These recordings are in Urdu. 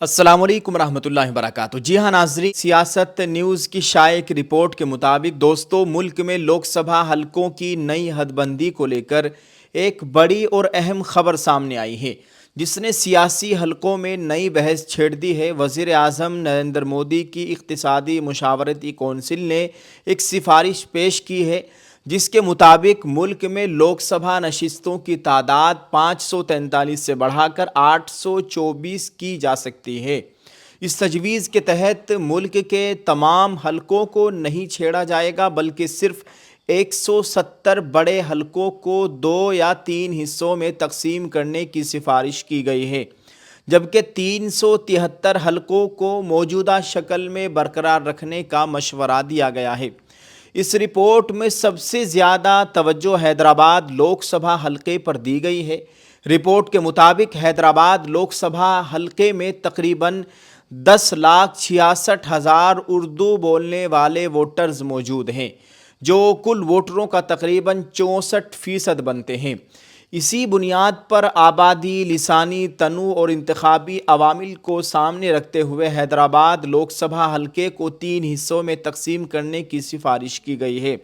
السلام علیکم ورحمۃ اللہ وبرکاتہ۔ جی ہاں ناظرین، سیاست نیوز کی شائع ایک رپورٹ کے مطابق دوستو ملک میں لوک سبھا حلقوں کی نئی حد بندی کو لے کر ایک بڑی اور اہم خبر سامنے آئی ہے جس نے سیاسی حلقوں میں نئی بحث چھیڑ دی ہے۔ وزیر اعظم نریندر مودی کی اقتصادی مشاورتی کونسل نے ایک سفارش پیش کی ہے جس کے مطابق ملک میں لوک سبھا نشستوں کی تعداد 543 سے بڑھا کر 824 کی جا سکتی ہے۔ اس تجویز کے تحت ملک کے تمام حلقوں کو نہیں چھیڑا جائے گا بلکہ صرف 170 بڑے حلقوں کو 2 یا 3 حصوں میں تقسیم کرنے کی سفارش کی گئی ہے، جبکہ 373 حلقوں کو موجودہ شکل میں برقرار رکھنے کا مشورہ دیا گیا ہے۔ اس رپورٹ میں سب سے زیادہ توجہ حیدرآباد لوک سبھا حلقے پر دی گئی ہے۔ رپورٹ کے مطابق حیدرآباد لوک سبھا حلقے میں تقریباً 10,66,000 اردو بولنے والے ووٹرز موجود ہیں، جو کل ووٹروں کا تقریباً 64% بنتے ہیں۔ اسی بنیاد پر آبادی، لسانی تنوع اور انتخابی عوامل کو سامنے رکھتے ہوئے حیدرآباد لوک سبھا حلقے کو 3 حصوں میں تقسیم کرنے کی سفارش کی گئی ہے۔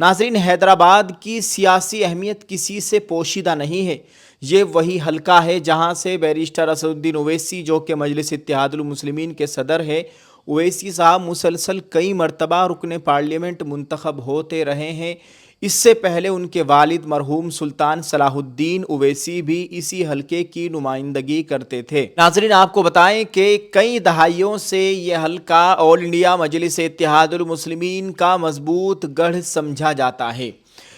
ناظرین، حیدرآباد کی سیاسی اہمیت کسی سے پوشیدہ نہیں ہے۔ یہ وہی حلقہ ہے جہاں سے بیرسٹر اسدالدین اویسی، جو کہ مجلس اتحاد المسلمین کے صدر ہے، اویسی صاحب مسلسل کئی مرتبہ رکن پارلیمنٹ منتخب ہوتے رہے ہیں۔ اس سے پہلے ان کے والد مرحوم سلطان صلاح الدین اویسی بھی اسی حلقے کی نمائندگی کرتے تھے۔ ناظرین، آپ کو بتائیں کہ کئی دہائیوں سے یہ حلقہ آل انڈیا مجلس اتحاد المسلمین کا مضبوط گڑھ سمجھا جاتا ہے۔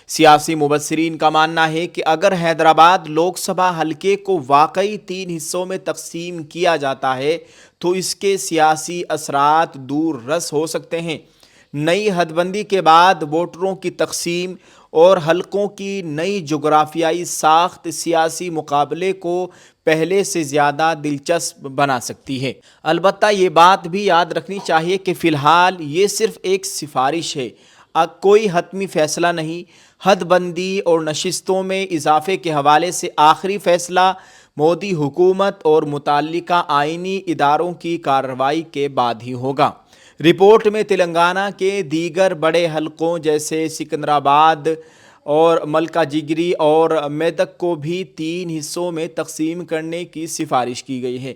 سیاسی مبصرین کا ماننا ہے کہ اگر حیدرآباد لوک سبھا حلقے کو واقعی 3 حصوں میں تقسیم کیا جاتا ہے تو اس کے سیاسی اثرات دور رس ہو سکتے ہیں۔ نئی حد بندی کے بعد ووٹروں کی تقسیم اور حلقوں کی نئی جغرافیائی ساخت سیاسی مقابلے کو پہلے سے زیادہ دلچسپ بنا سکتی ہے۔ البتہ یہ بات بھی یاد رکھنی چاہیے کہ فی الحال یہ صرف ایک سفارش ہے، کوئی حتمی فیصلہ نہیں۔ حد بندی اور نشستوں میں اضافے کے حوالے سے آخری فیصلہ مودی حکومت اور متعلقہ آئینی اداروں کی کارروائی کے بعد ہی ہوگا۔ رپورٹ میں تلنگانہ کے دیگر بڑے حلقوں جیسے سکندرآباد اور ملکہ جگری اور میدک کو بھی 3 حصوں میں تقسیم کرنے کی سفارش کی گئی ہے،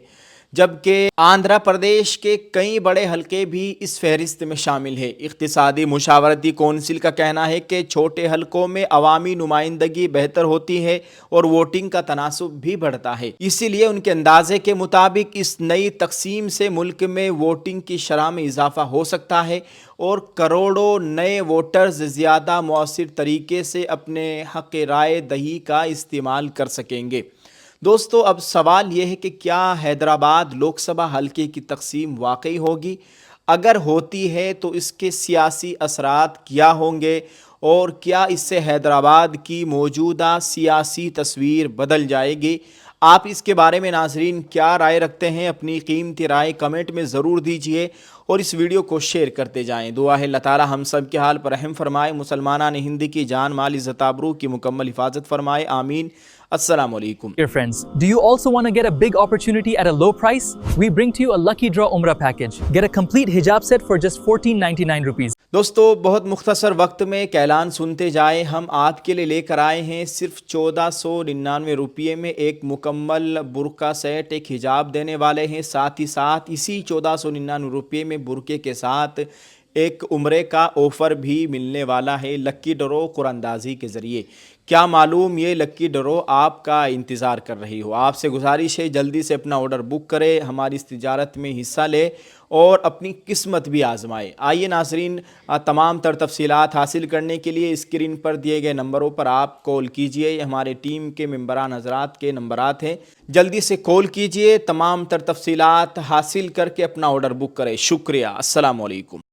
جبکہ آندھرا پردیش کے کئی بڑے حلقے بھی اس فہرست میں شامل ہیں۔ اقتصادی مشاورتی کونسل کا کہنا ہے کہ چھوٹے حلقوں میں عوامی نمائندگی بہتر ہوتی ہے اور ووٹنگ کا تناسب بھی بڑھتا ہے۔ اسی لیے ان کے اندازے کے مطابق اس نئی تقسیم سے ملک میں ووٹنگ کی شرح میں اضافہ ہو سکتا ہے اور کروڑوں نئے ووٹرز زیادہ مؤثر طریقے سے اپنے حق رائے دہی کا استعمال کر سکیں گے۔ دوستو، اب سوال یہ ہے کہ کیا حیدرآباد لوک سبھا حلقے کی تقسیم واقعی ہوگی؟ اگر ہوتی ہے تو اس کے سیاسی اثرات کیا ہوں گے اور کیا اس سے حیدرآباد کی موجودہ سیاسی تصویر بدل جائے گی؟ آپ اس کے بارے میں ناظرین کیا رائے رکھتے ہیں؟ اپنی قیمتی رائے کمنٹ میں ضرور دیجئے اور اس ویڈیو کو شیئر کرتے جائیں۔ دعا ہے اللہ تعالی ہم سب کے حال پر رحم فرمائے، مسلمانان ہند کی جان مال عزت آبرو کی مکمل حفاظت فرمائے، آمین۔ السلام علیکم۔ Dear friends, do you also want to get a big opportunity at a low price? We bring to you a Lucky Draw Umrah package. Get a complete hijab set for just 1499 rupees. دوستو، بہت مختصر وقت میں ایک اعلان سنتے جائیں۔ ہم آپ کے لیے لے کر آئے ہیں صرف 1499 روپے میں ایک مکمل برقع سیٹ، ایک حجاب دینے والے ہیں، ساتھ ہی ساتھ اسی 1499 روپے میں برقعے کے ساتھ ایک عمرے کا آفر بھی ملنے والا ہے لکی ڈرو قرآن اندازی کے ذریعے۔ کیا معلوم یہ لکی ڈرو آپ کا انتظار کر رہی ہو؟ آپ سے گزارش ہے جلدی سے اپنا آرڈر بک کرے، ہماری اس تجارت میں حصہ لے اور اپنی قسمت بھی آزمائے۔ آئیے ناظرین، تمام تر تفصیلات حاصل کرنے کے لیے اسکرین پر دیے گئے نمبروں پر آپ کال کیجئے۔ یہ ہمارے ٹیم کے ممبران حضرات کے نمبرات ہیں، جلدی سے کال کیجئے، تمام تر تفصیلات حاصل کر کے اپنا آرڈر بک کرے۔ شکریہ، السلام علیکم۔